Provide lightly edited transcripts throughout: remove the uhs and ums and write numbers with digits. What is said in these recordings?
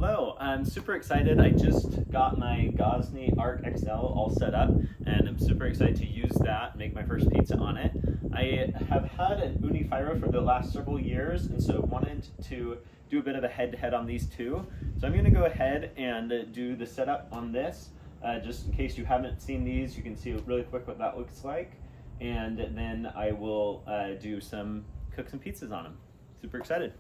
Hello, I'm super excited. I just got my Gozney Arc XL all set up and I'm super excited to use that, make my first pizza on it. I have had an Ooni Fyra for the last several years and so wanted to do a bit of a head-to-head on these two. So I'm going to go ahead and do the setup on this. Just in case you haven't seen these, you can see really quick what that looks like. And then I will cook some pizzas on them. Super excited.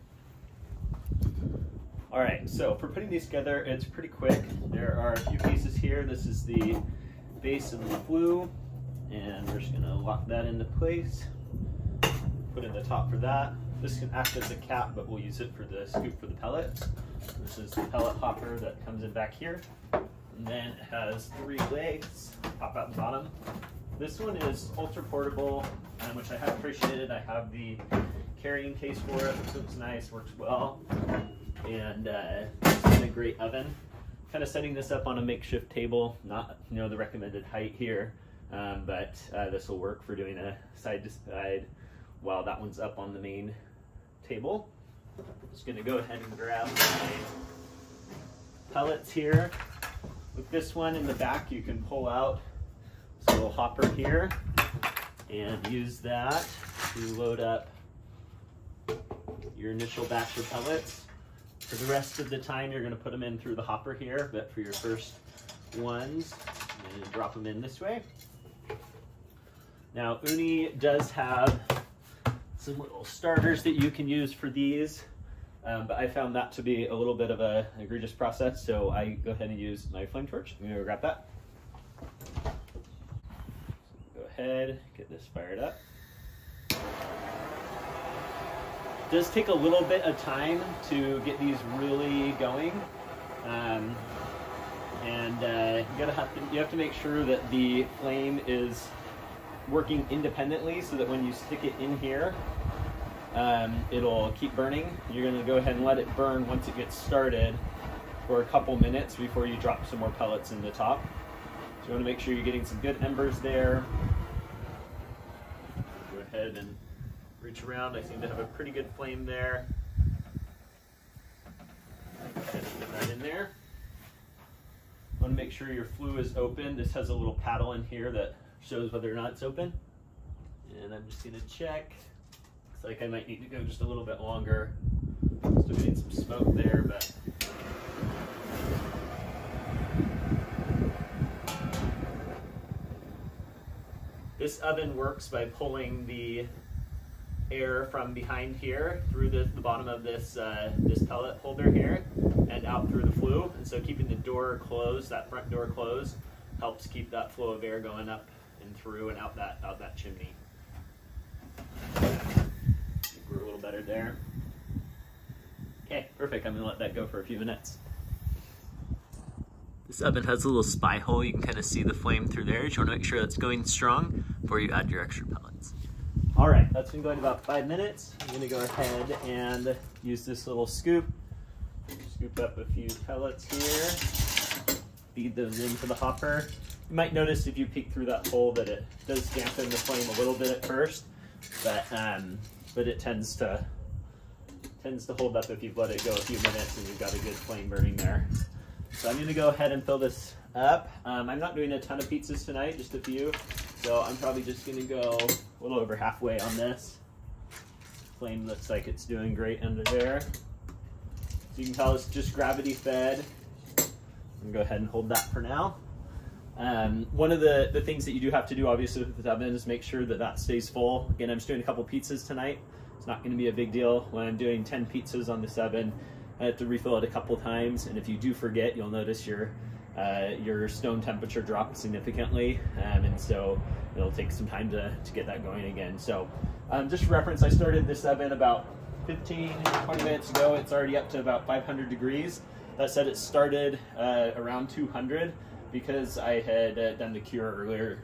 All right, so for putting these together, it's pretty quick. There are a few pieces here. This is the base of the flue, and we're just gonna lock that into place. Put in the top for that. This can act as a cap, but we'll use it for the scoop for the pellets. This is the pellet hopper that comes in back here. And then it has 3 legs, pop out the bottom. This one is ultra portable, which I have appreciated. I have the carrying case for it, which looks nice, works well. And it's in a great oven. Kind of setting this up on a makeshift table, not the recommended height here, but this will work for doing a side to side while that one's up on the main table. I'm just going to go ahead and grab my pellets here. With this one in the back, you can pull out this little hopper here and use that to load up your initial batch of pellets. For the rest of the time, you're going to put them in through the hopper here, but for your first ones, you're going to drop them in this way. Now, Ooni does have some little starters that you can use for these, but I found that to be a little bit of an egregious process, so I go ahead and use my flame torch. I'm going to grab that. So go ahead, get this fired up. It does take a little bit of time to get these really going, you have to make sure that the flame is working independently so that when you stick it in here, it'll keep burning. You're going to go ahead and let it burn once it gets started for a couple minutes before you drop some more pellets in the top. So you want to make sure you're getting some good embers there. Go ahead and reach around. I seem to have a pretty good flame there. Go ahead and get that in there. Want to make sure your flue is open. This has a little paddle in here that shows whether or not it's open. And I'm just going to check. Looks like I might need to go just a little bit longer. Still getting some smoke there, but this oven works by pulling the air from behind here through the bottom of this this pellet holder here and out through the flue, and so keeping the door closed, that front door closed, helps keep that flow of air going up and through and out that chimney. I think we're a little better there. Okay, perfect. I'm gonna let that go for a few minutes. This oven has a little spy hole. You can kind of see the flame through there. You want to make sure that's going strong before you add your extra pellets. All right, that's been going about 5 minutes. I'm gonna go ahead and use this little scoop. Scoop up a few pellets here. Feed those into the hopper. You might notice if you peek through that hole that it does dampen the flame a little bit at first, but it tends to hold up if you've let it go a few minutes and you've got a good flame burning there. So I'm gonna go ahead and fill this up. I'm not doing a ton of pizzas tonight, just a few. So I'm probably just gonna go a little over halfway on this. Flame looks like it's doing great under there. So you can tell it's just gravity fed. I'm gonna go ahead and hold that for now. One of the things that you do have to do obviously with the oven is make sure that that stays full. Again, I'm just doing a couple pizzas tonight. It's not gonna be a big deal. When I'm doing 10 pizzas on this oven, I have to refill it a couple times, and if you do forget, you'll notice your stone temperature drops significantly, and so it'll take some time to get that going again. So just for reference, I started this oven about 15-20 minutes ago. It's already up to about 500 degrees. That said, it started around 200 because I had done the cure earlier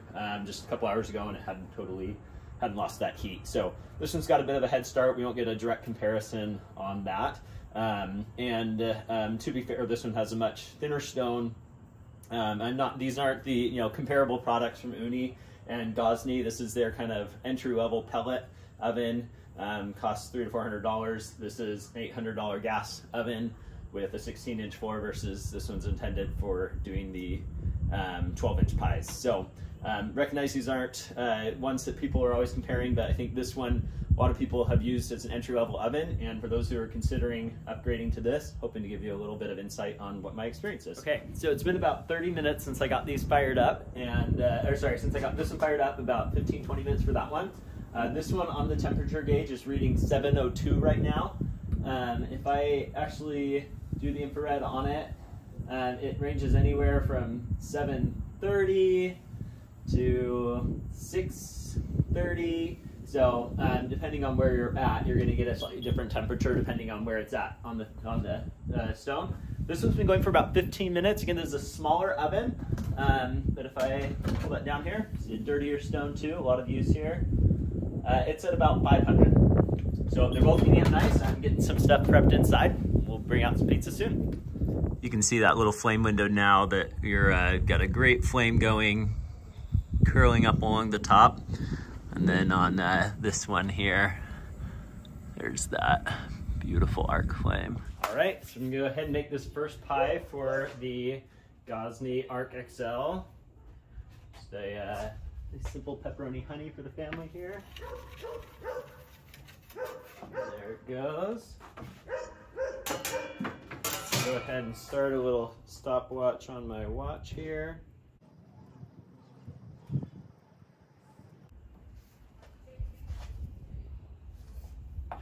just a couple hours ago, and it hadn't lost that heat. So this one's got a bit of a head start. We won't get a direct comparison on that. To be fair, this one has a much thinner stone. These aren't the comparable products from Ooni and Gozney. This is their kind of entry-level pellet oven. Costs $300 to $400. This is an $800 gas oven. with a 16-inch floor versus this one's intended for doing the 12-inch pies. So recognize these aren't ones that people are always comparing, but I think this one a lot of people have used as an entry-level oven, and for those who are considering upgrading to this, hoping to give you a little bit of insight on what my experience is. Okay, so it's been about 30 minutes since I got these fired up, and since I got this one fired up, about 15-20 minutes for that one. This one on the temperature gauge is reading 702 right now. If I actually do the infrared on it, it ranges anywhere from 730 to 630. So depending on where you're at, you're going to get a slightly different temperature depending on where it's at on the stone. This one's been going for about 15 minutes. Again, this is a smaller oven, but if I pull that down here, see a dirtier stone too, a lot of use here. It's at about 500. So they're both heating up nice. I'm getting some stuff prepped inside. We'll bring out some pizza soon. You can see that little flame window now that you're got a great flame going, curling up along the top. And then on this one here, there's that beautiful arc flame. All right, so I'm gonna go ahead and make this first pie for the Gozney Arc XL. Just a simple pepperoni honey for the family here. There it goes. Go ahead and start a little stopwatch on my watch here.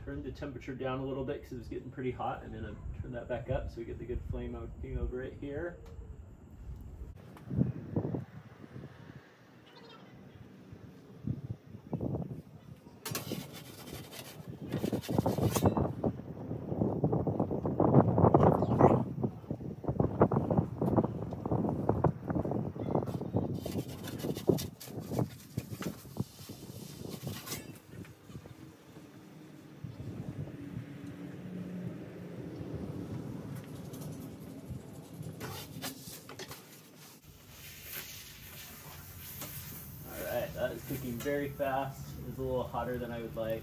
Turn the temperature down a little bit because it was getting pretty hot. I'm gonna turn that back up so we get the good flame over it here. That is cooking very fast. It's a little hotter than I would like.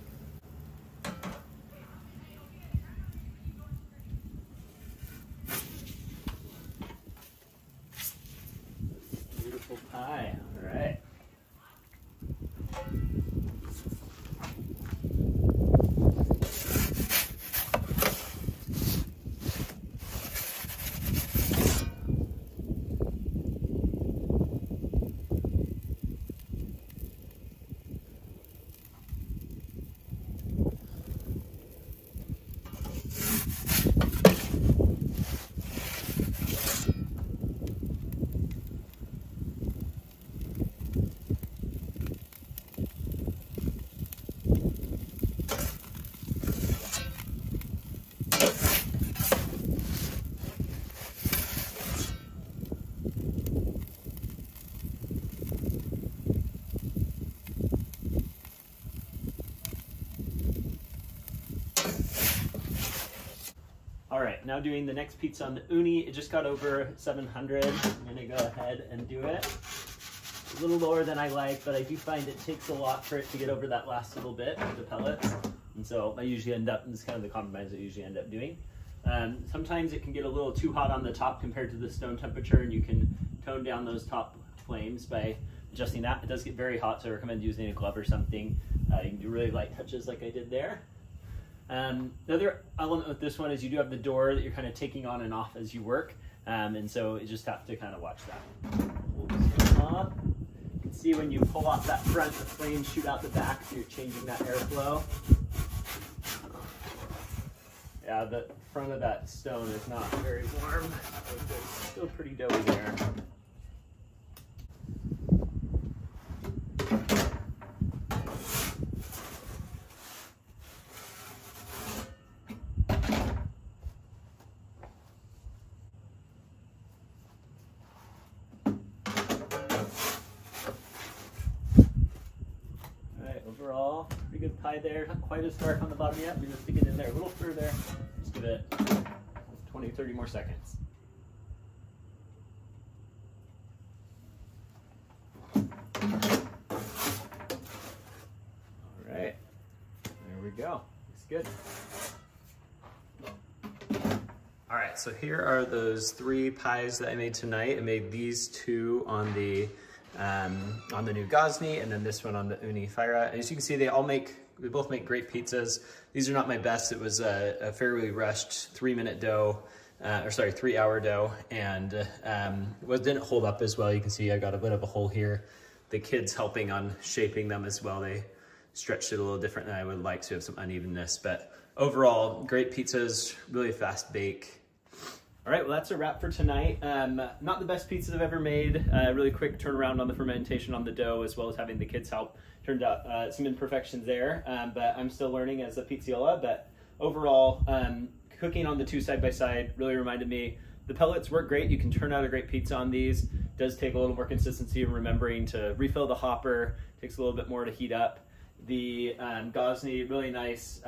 Beautiful pie. All right. All right, now doing the next pizza on the Ooni. It just got over 700. I'm gonna go ahead and do it. A little lower than I like, but I do find it takes a lot for it to get over that last little bit of the pellets. And so I usually end up, this is kind of the compromise I usually end up doing. Sometimes it can get a little too hot on the top compared to the stone temperature, and you can tone down those top flames by adjusting that. It does get very hot, so I recommend using a glove or something. You can do really light touches like I did there. The other element with this one is you do have the door that you're kind of taking on and off as you work, and so you just have to kind of watch that. Pull this one off. You can see when you pull off that front, the flames shoot out the back, so you're changing that airflow. Yeah, the front of that stone is not very warm. It's still pretty doughy there. Overall, pretty good pie there. Not quite as dark on the bottom yet. We're just sticking in there a little further. Just give it 20, 30 more seconds. All right, there we go. Looks good. All right, so here are those 3 pies that I made tonight. I made these 2 on the new Gozney, and then this one on the Ooni Fyra. As you can see, they both make great pizzas. These are not my best. It was a fairly rushed 3-minute dough, 3-hour dough, and didn't hold up as well. You can see I got a bit of a hole here. The kids helping on shaping them as well. They stretched it a little different than I would like to have some unevenness, but overall, great pizzas, really fast bake. All right, well, that's a wrap for tonight. Not the best pizzas I've ever made. Really quick turnaround on the fermentation on the dough, as well as having the kids help. Turned out some imperfections there, but I'm still learning as a pizziola. But overall, cooking on the 2 side by side really reminded me the pellets work great. You can turn out a great pizza on these. It does take a little more consistency and remembering to refill the hopper. Takes a little bit more to heat up. The Gozney, really nice.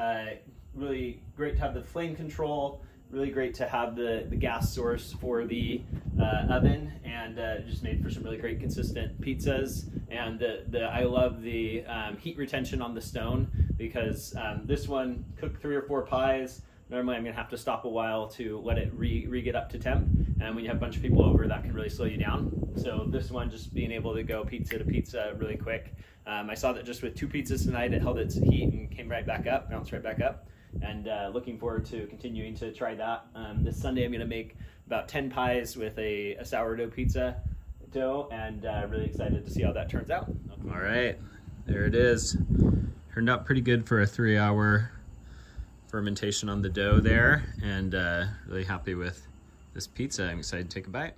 Really great to have the flame control. Really great to have the gas source for the oven, and just made for some really great consistent pizzas. And I love the heat retention on the stone, because this one cooked 3 or 4 pies. Normally I'm gonna have to stop a while to let it get up to temp, and when you have a bunch of people over, that can really slow you down. So this one, just being able to go pizza to pizza really quick. I saw that just with 2 pizzas tonight, it held its heat and came right back up, bounced right back up. And looking forward to continuing to try that. This Sunday I'm gonna make about 10 pies with a sourdough pizza dough, and really excited to see how that turns out. All right, there it is. Turned out pretty good for a 3-hour fermentation on the dough there, and really happy with this pizza. I'm excited to take a bite.